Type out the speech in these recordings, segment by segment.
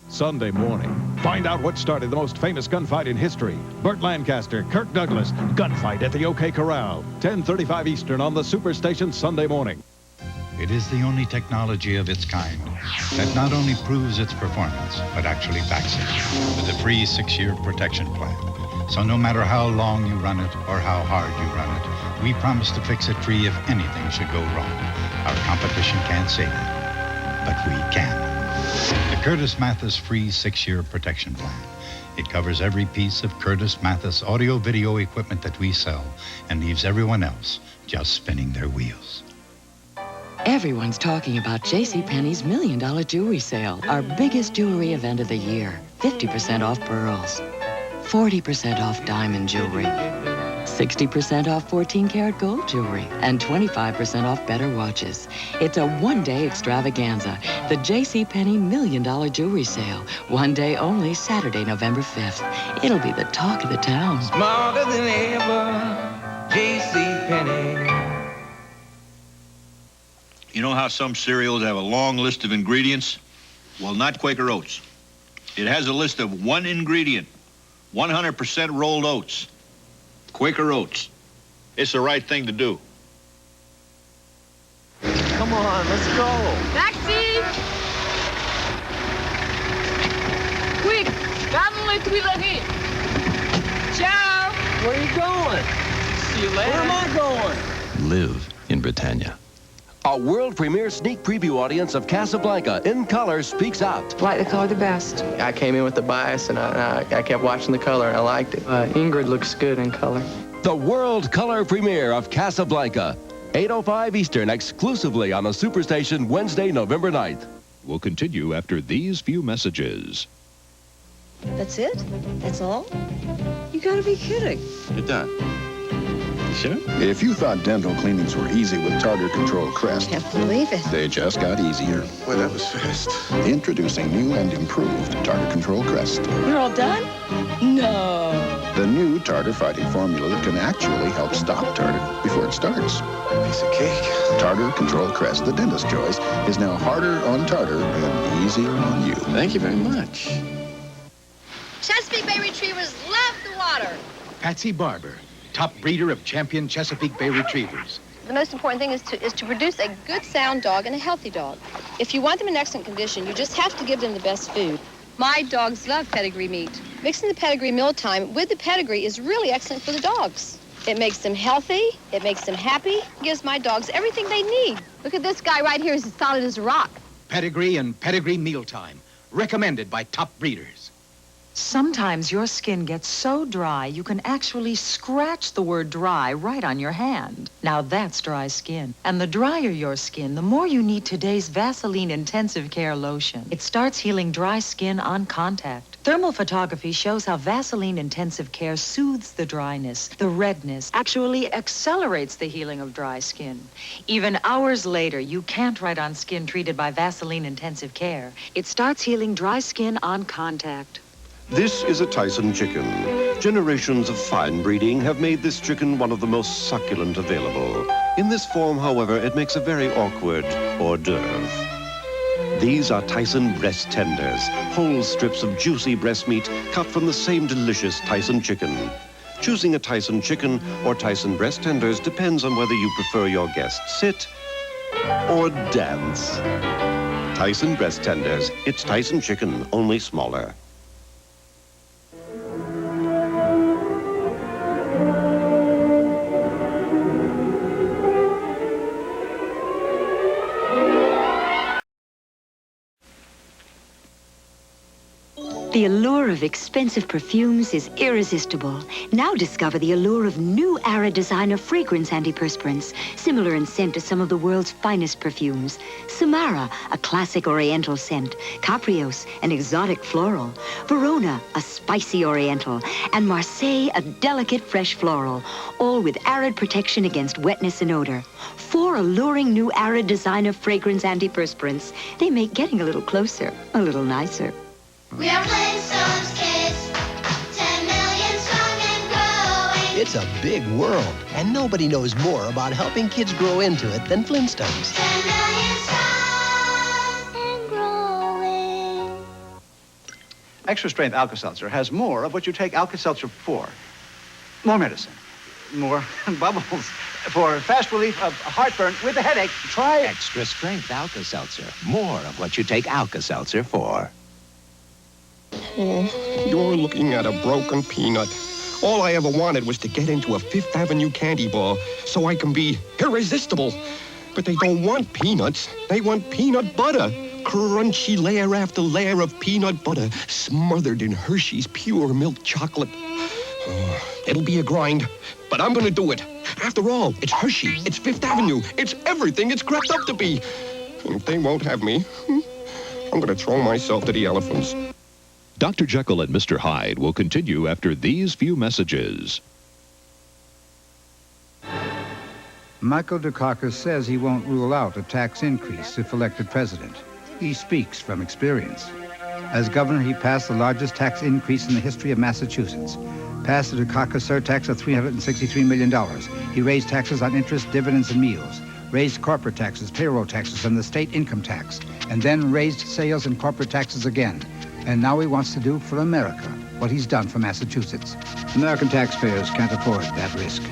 Sunday morning. Find out what started the most famous gunfight in history. Burt Lancaster, Kirk Douglas, Gunfight at the OK Corral. 10:35 Eastern on the Superstation Sunday morning. It is the only technology of its kind that not only proves its performance, but actually backs it with a free 6-year protection plan. So no matter how long you run it or how hard you run it, we promise to fix it free if anything should go wrong. Our competition can't save it, but we can. The Curtis Mathis free 6-year protection plan. It covers every piece of Curtis Mathis audio-video equipment that we sell and leaves everyone else just spinning their wheels. Everyone's talking about JCPenney's $1 Million Jewelry Sale, our biggest jewelry event of the year. 50% off pearls, 40% off diamond jewelry, 60% off 14-karat gold jewelry, and 25% off better watches. It's a one-day extravaganza, the JCPenney $1 Million Jewelry Sale. One day only, Saturday, November 5th. It'll be the talk of the town. Smarter than ever, JCPenney. You know how some cereals have a long list of ingredients? Well, not Quaker Oats. It has a list of one ingredient, 100% rolled oats. Quaker Oats. It's the right thing to do. Come on, let's go. Taxi! Quick, calme tuileries. Ciao! Where are you going? See you later. Where am I going? Live in Britannia. A world premiere sneak preview audience of Casablanca in color speaks out. Like the color the best. I came in with the bias, and I kept watching the color, and I liked it. Ingrid looks good in color. The world color premiere of Casablanca. 8:05 Eastern, exclusively on the Superstation, Wednesday, November 9th. We'll continue after these few messages. That's it? That's all? You gotta be kidding. You're done. Sure? If you thought dental cleanings were easy with Tartar Control Crest, Can't believe it. they just got easier. Well, that was fast. Introducing new and improved Tartar Control Crest. You're all done? No. The new tartar fighting formula that can actually help stop tartar before it starts. Piece of cake. Tartar Control Crest, the dentist's choice, is now harder on tartar and easier on you. Thank you very much. Chesapeake Bay Retrievers love the water. Patsy Barber, top breeder of champion Chesapeake Bay Retrievers. The most important thing is to produce a good, sound dog and a healthy dog. If you want them in excellent condition, you just have to give them the best food. My dogs love pedigree meat. Mixing the Pedigree Mealtime with the pedigree is really excellent for the dogs. It makes them healthy, it makes them happy, gives my dogs everything they need. Look at this guy right here, he's as solid as a rock. Pedigree and Pedigree Mealtime, recommended by top breeders. Sometimes your skin gets so dry you can actually scratch the word dry right on your hand. Now that's dry skin. And the drier your skin, the more you need today's Vaseline Intensive Care Lotion. It starts healing dry skin on contact. Thermal photography shows how Vaseline Intensive Care soothes the dryness, the redness, actually accelerates the healing of dry skin. Even hours later, you can't write on skin treated by Vaseline Intensive Care. It starts healing dry skin on contact. This is a Tyson chicken. Generations of fine breeding have made this chicken one of the most succulent available. In this form, however, it makes a very awkward hors d'oeuvre. These are Tyson breast tenders, whole strips of juicy breast meat cut from the same delicious Tyson chicken. Choosing a Tyson chicken or Tyson breast tenders depends on whether you prefer your guests sit or dance. Tyson breast tenders. It's Tyson chicken, only smaller. The allure of expensive perfumes is irresistible. Now discover the allure of new Arrid designer fragrance antiperspirants, similar in scent to some of the world's finest perfumes. Samara, a classic oriental scent. Caprios, an exotic floral. Verona, a spicy oriental. And Marseille, a delicate fresh floral. All with Arrid protection against wetness and odor. 4 alluring new Arrid designer fragrance antiperspirants. They make getting a little closer, a little nicer. We are Flintstones kids, 10 million strong and growing. It's a big world, and nobody knows more about helping kids grow into it than Flintstones. 10 million strong and growing. Extra strength Alka-Seltzer has more of what you take Alka-Seltzer for. More medicine, more bubbles, for fast relief of heartburn with a headache. Try Extra strength Alka-Seltzer. More of what you take Alka-Seltzer for. Oh, you're looking at a broken peanut. All I ever wanted was to get into a Fifth Avenue candy bar so I can be irresistible. But they don't want peanuts. They want peanut butter. Crunchy layer after layer of peanut butter smothered in Hershey's pure milk chocolate. Oh, it'll be a grind, but I'm gonna do it. After all, it's Hershey, it's Fifth Avenue, it's everything it's cracked up to be. And if they won't have me, I'm gonna throw myself to the elephants. Dr. Jekyll and Mr. Hyde will continue after these few messages. Michael Dukakis says he won't rule out a tax increase if elected president. He speaks from experience. As governor, he passed the largest tax increase in the history of Massachusetts. Passed the Dukakis surtax of $363 million. He raised taxes on interest, dividends, and meals. Raised corporate taxes, payroll taxes, and the state income tax. And then raised sales and corporate taxes again. And now he wants to do for America what he's done for Massachusetts. American taxpayers can't afford that risk.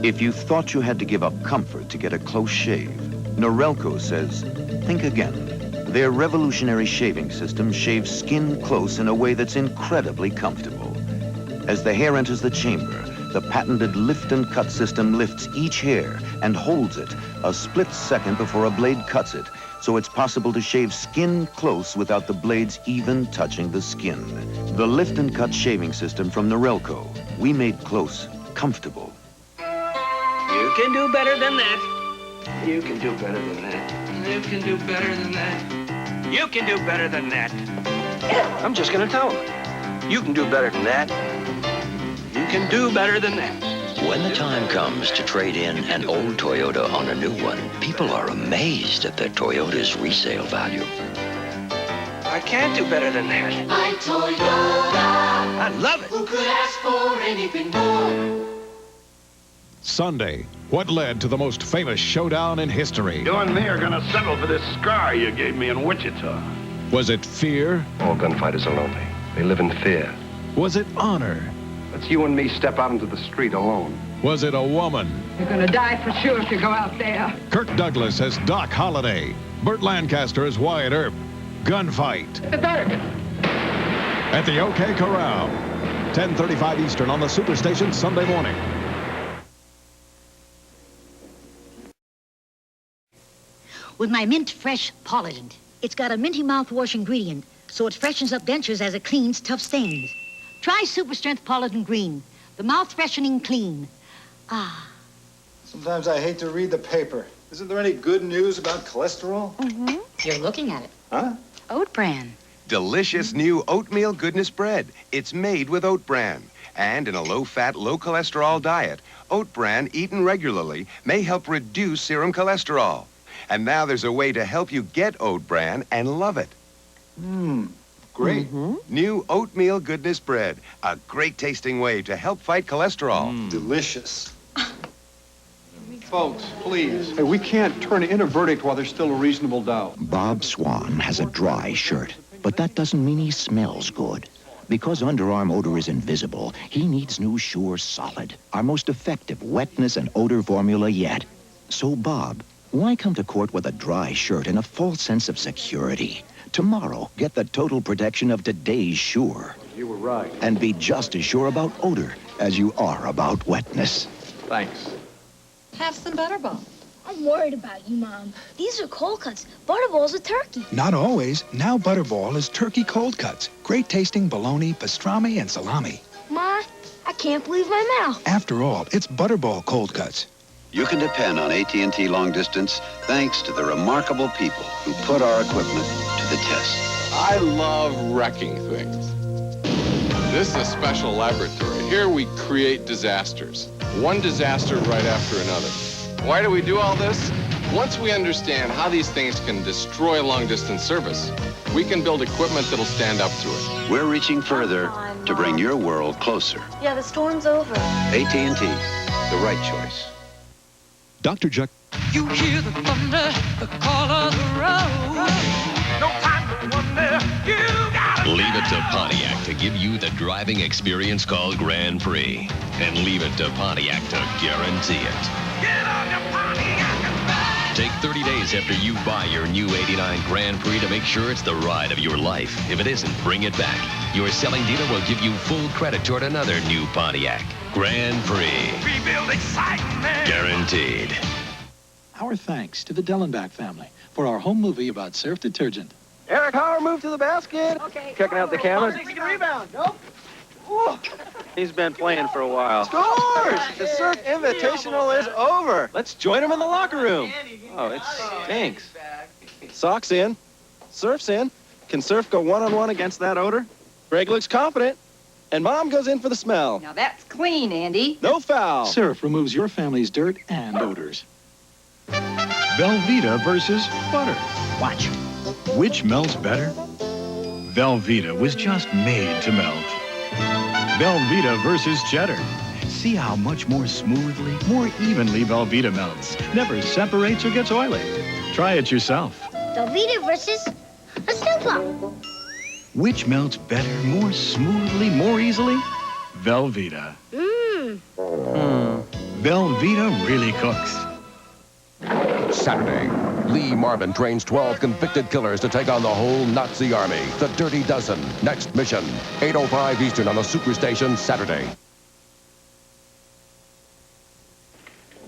If you thought you had to give up comfort to get a close shave, Norelco says, think again. Their revolutionary shaving system shaves skin close in a way that's incredibly comfortable. As the hair enters the chamber, the patented lift and cut system lifts each hair and holds it a split second before a blade cuts it, so it's possible to shave skin close without the blades even touching the skin. The lift and cut shaving system from Norelco. We made close comfortable. You can do better than that. You can do better than that. You can do better than that. You can do better than that. I'm just gonna tell him. You can do better than that. You can do better than that. When the time comes to trade in an old Toyota on a new one, people are amazed at their Toyota's resale value. I can't do better than that. My Toyota. I love it. Who could ask for anything more? Sunday, what led to the most famous showdown in history? You and me are gonna settle for this scar you gave me in Wichita. Was it fear? All gunfighters are lonely. They live in fear. Was it honor? Let's you and me step out into the street alone. Was it a woman? You're gonna die for sure if you go out there. Kirk Douglas as Doc Holliday. Burt Lancaster as Wyatt Earp. Gunfight. At the OK Corral. 10:35 Eastern on the Superstation Sunday morning. With my mint fresh Polident. It's got a minty mouthwash ingredient, so it freshens up dentures as it cleans tough stains. Try Super Strength Polident Green, the mouth freshening clean. Ah. Sometimes I hate to read the paper. Isn't there any good news about cholesterol? Mm-hmm. You're looking at it. Huh? Oat bran. Delicious new oatmeal goodness bread. It's made with oat bran. And in a low-fat, low-cholesterol diet, oat bran eaten regularly may help reduce serum cholesterol. And now there's a way to help you get oat bran and love it. Great. New oatmeal goodness bread. A great tasting way to help fight cholesterol. Delicious. Folks, please. Hey, we can't turn in a verdict while there's still a reasonable doubt. Bob Swan has a dry shirt, but that doesn't mean he smells good. Because underarm odor is invisible, he needs new Sure Solid, our most effective wetness and odor formula yet. So, Bob, why come to court with a dry shirt and a false sense of security? Tomorrow, get the total protection of today's Sure. You were right. And be just as sure about odor as you are about wetness. Thanks. Have some Butterball. I'm worried about you, Mom. These are cold cuts. Butterball's a turkey. Not always. Now Butterball is turkey cold cuts. Great tasting bologna, pastrami, and salami. Ma, I can't believe my mouth. After all, it's Butterball cold cuts. You can depend on AT&T long distance thanks to the remarkable people who put our equipment to the test. I love wrecking things. This is a special laboratory. Here we create disasters. One disaster right after another. Why do we do all this? Once we understand how these things can destroy long-distance service, we can build equipment that'll stand up to it. We're reaching further to bring your world closer. Yeah, the storm's over. AT&T, the right choice. Dr. Jekyll. You hear the thunder, the call of the road. No time to wonder, you gotta Leave it to Pontiac to give you the driving experience called Grand Prix. And leave it to Pontiac to guarantee it. Get on the Pontiac and ride. Take 30 days after you buy your new '89 Grand Prix to make sure it's the ride of your life. If it isn't, bring it back. Your selling dealer will give you full credit toward another new Pontiac. Grand Prix. Rebuild excitement. Guaranteed. Our thanks to the Dellenbach family for our home movie about surf detergent. Eric Hauer, move to the basket. Okay. Checking out the cameras. Rebound. Nope. He's been playing for a while. Scores! The Surf Invitational is over. Let's join him in the locker room. Oh, it stinks. Socks in. Surf's in. Can Surf go one-on-one against that odor? Greg looks confident. And Mom goes in for the smell. Now that's clean, Andy. No foul. Surf removes your family's dirt and odors. Velveeta versus butter. Watch. Which melts better? Velveeta was just made to melt. Velveeta versus cheddar. See how much more smoothly, more evenly Velveeta melts. Never separates or gets oily. Try it yourself. Velveeta versus a snowplow. Which melts better, more smoothly, more easily? Velveeta. Velveeta really cooks. Saturday, Lee Marvin trains 12 convicted killers to take on the whole Nazi army. The Dirty Dozen. Next mission, 8:05 Eastern on the Superstation Saturday.